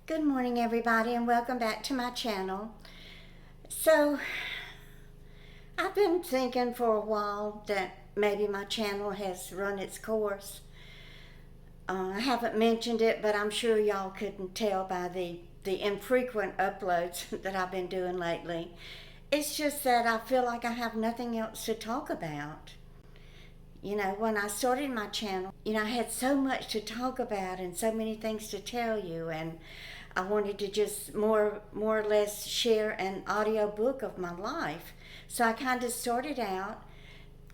Good morning, everybody, and welcome back to my channel. So, I've been thinking for a while that maybe my channel has run its course. I haven't mentioned it, but I'm sure y'all couldn't tell by the infrequent uploads that I've been doing lately. It's just that I feel like I have nothing else to talk about. When I started my channel, I had so much to talk about and so many things to tell you, and I wanted to just more or less share an audio book of my life. So I kind of started out,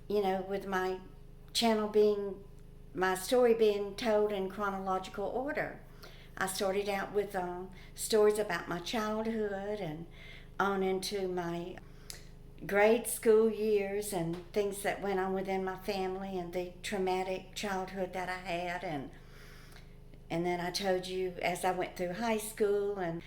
with my channel being, my story being told in chronological order. I started out with stories about my childhood and on into my grade school years and things that went on within my family and the traumatic childhood that I had, and then I told you as I went through high school and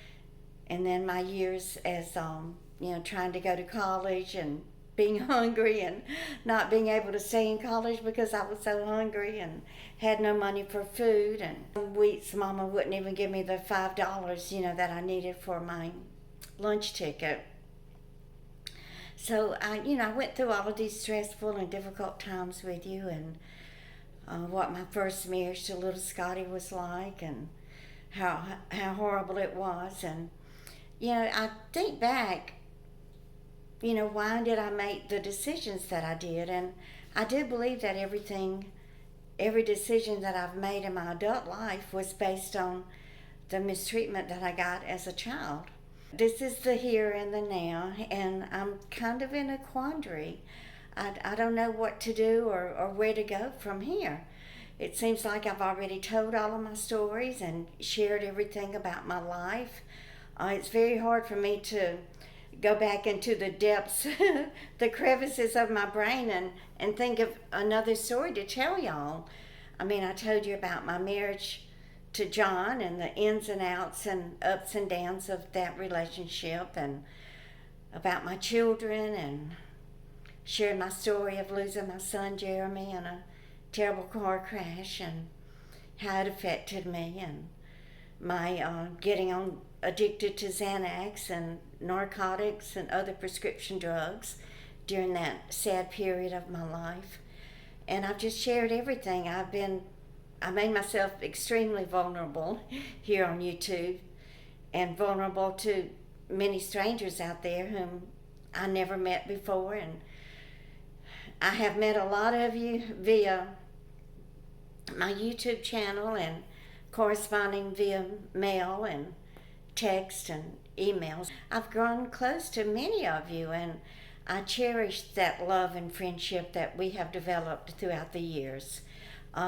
then my years as trying to go to college and being hungry and not being able to stay in college because I was so hungry and had no money for food, and some weeks mama wouldn't even give me the $5 that I needed for my lunch ticket. So I went through all of these stressful and difficult times with you, and what my first marriage to little Scotty was like, and how horrible it was. And I think back, why did I make the decisions that I did? And I do believe that every decision that I've made in my adult life was based on the mistreatment that I got as a child. This is the here and the now, and I'm kind of in a quandary. I don't know what to do or where to go from here. It seems like I've already told all of my stories and shared everything about my life. It's very hard for me to go back into the depths, the crevices of my brain, and think of another story to tell y'all. I mean, I told you about my marriage to John and the ins and outs and ups and downs of that relationship, and about my children, and shared my story of losing my son Jeremy in a terrible car crash and how it affected me, and my getting on addicted to Xanax and narcotics and other prescription drugs during that sad period of my life. And I've just shared everything. I made myself extremely vulnerable here on YouTube, and vulnerable to many strangers out there whom I never met before. And I have met a lot of you via my YouTube channel and corresponding via mail and text and emails. I've grown close to many of you, and I cherish that love and friendship that we have developed throughout the years.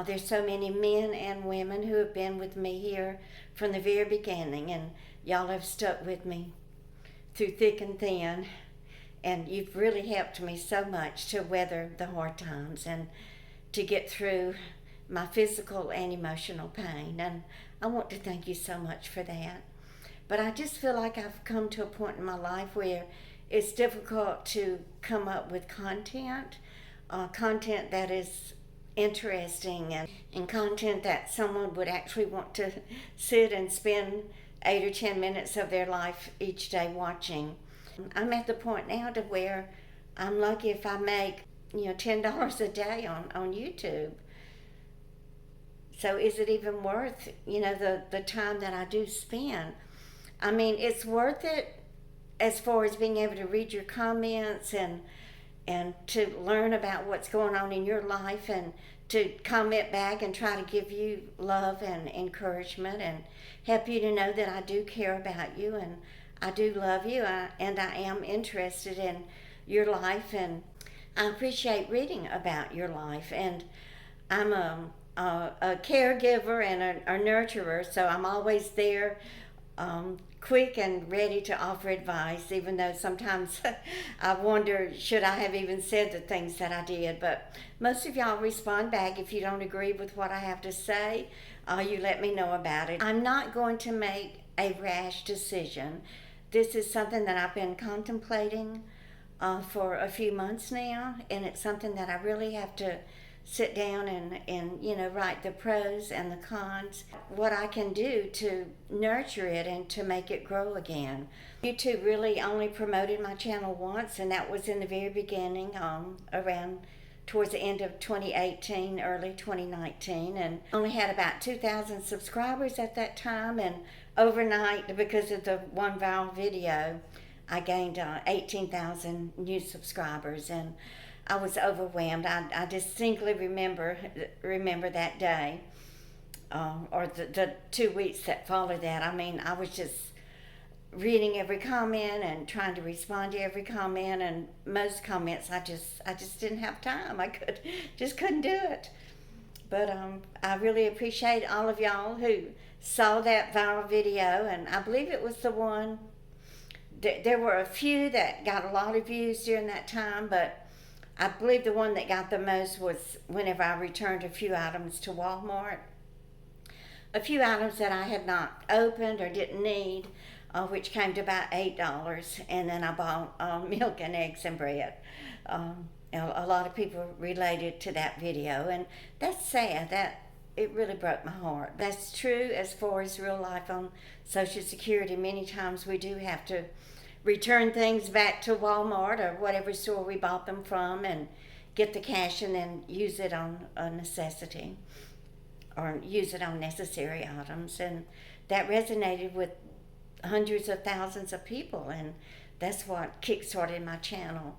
There's so many men and women who have been with me here from the very beginning, and y'all have stuck with me through thick and thin, and you've really helped me so much to weather the hard times and to get through my physical and emotional pain, and I want to thank you so much for that. But I just feel like I've come to a point in my life where it's difficult to come up with content that is interesting, and content that someone would actually want to sit and spend 8 or 10 minutes of their life each day watching. I'm at the point now to where I'm lucky if I make $10 a day on YouTube. So is it even worth the time that I do spend? I mean, it's worth it as far as being able to read your comments and to learn about what's going on in your life, and to comment back and try to give you love and encouragement and help you to know that I do care about you and I do love you, and I am interested in your life, and I appreciate reading about your life. And I'm a caregiver and a nurturer, so I'm always there, quick and ready to offer advice, even though sometimes I wonder, should I have even said the things that I did? But most of y'all respond back. If you don't agree with what I have to say, you let me know about it. I'm not going to make a rash decision. This is something that I've been contemplating for a few months now, and it's something that I really have to sit down and write the pros and the cons, what I can do to nurture it and to make it grow again. YouTube really only promoted my channel once, and that was in the very beginning, around towards the end of 2018, early 2019, and only had about 2,000 subscribers at that time. And overnight, because of the one viral video, I gained 18,000 new subscribers, and I was overwhelmed. I distinctly remember that day, or the 2 weeks that followed that. I mean, I was just reading every comment and trying to respond to every comment, and most comments I just didn't have time. I couldn't do it. But I really appreciate all of y'all who saw that viral video, and I believe it was the one. There were a few that got a lot of views during that time, but I believe the one that got the most was whenever I returned a few items to Walmart. A few items that I had not opened or didn't need, which came to about $8, and then I bought milk and eggs and bread. A lot of people related to that video, and that's sad. That it really broke my heart. That's true as far as real life on Social Security. Many times we do have to return things back to Walmart or whatever store we bought them from and get the cash and then use it on a necessity or use it on necessary items. And that resonated with hundreds of thousands of people, and that's what kick-started my channel.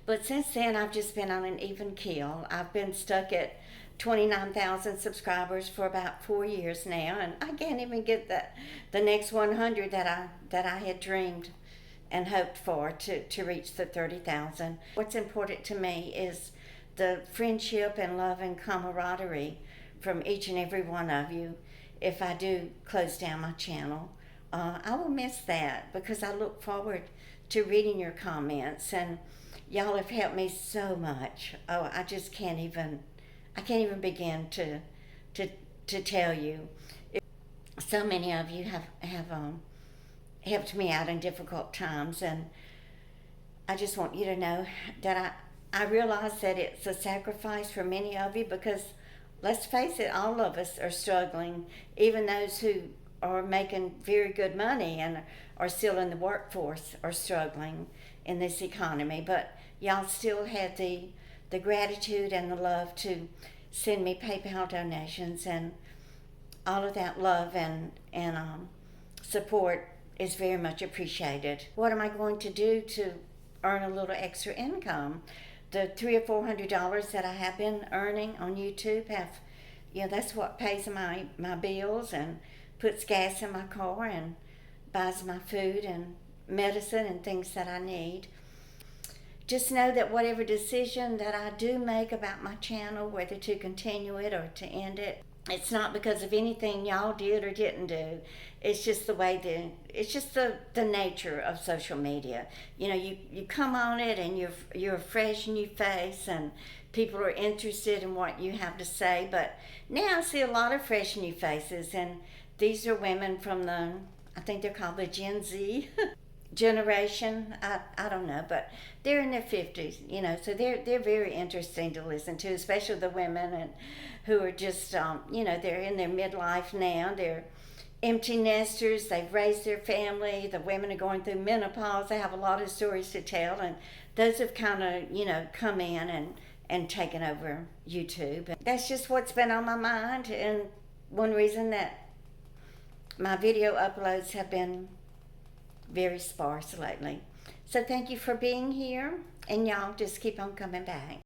But since then, I've just been on an even keel. I've been stuck at 29,000 subscribers for about 4 years now, and I can't even get the next 100 that I had dreamed and hoped for to reach the 30,000. What's important to me is the friendship and love and camaraderie from each and every one of you. If I do close down my channel, I will miss that, because I look forward to reading your comments, and y'all have helped me so much. Oh, I can't even begin to tell you. So many of you have helped me out in difficult times, and I just want you to know that I realize that it's a sacrifice for many of you, because let's face it, all of us are struggling, even those who are making very good money and are still in the workforce are struggling in this economy. But y'all still had the gratitude and the love to send me PayPal donations, and all of that love and support is very much appreciated. What am I going to do to earn a little extra income? The $300 or $400 that I have been earning on YouTube that's what pays my bills and puts gas in my car and buys my food and medicine and things that I need. Just know that whatever decision that I do make about my channel, whether to continue it or to end it, it's not because of anything y'all did or didn't do. It's just it's just the nature of social media. You come on it and you're a fresh new face, and people are interested in what you have to say. But now I see a lot of fresh new faces, and these are women from I think they're called the Gen Z generation. I don't know, but they're in their 50s, so they're very interesting to listen to, especially the women and who are just they're in their midlife now. They're empty nesters. They've raised their family. The women are going through menopause. They have a lot of stories to tell, and those have kind of come in and taken over YouTube. That's just what's been on my mind, and one reason that my video uploads have been very sparse lately. So thank you for being here, and y'all just keep on coming back.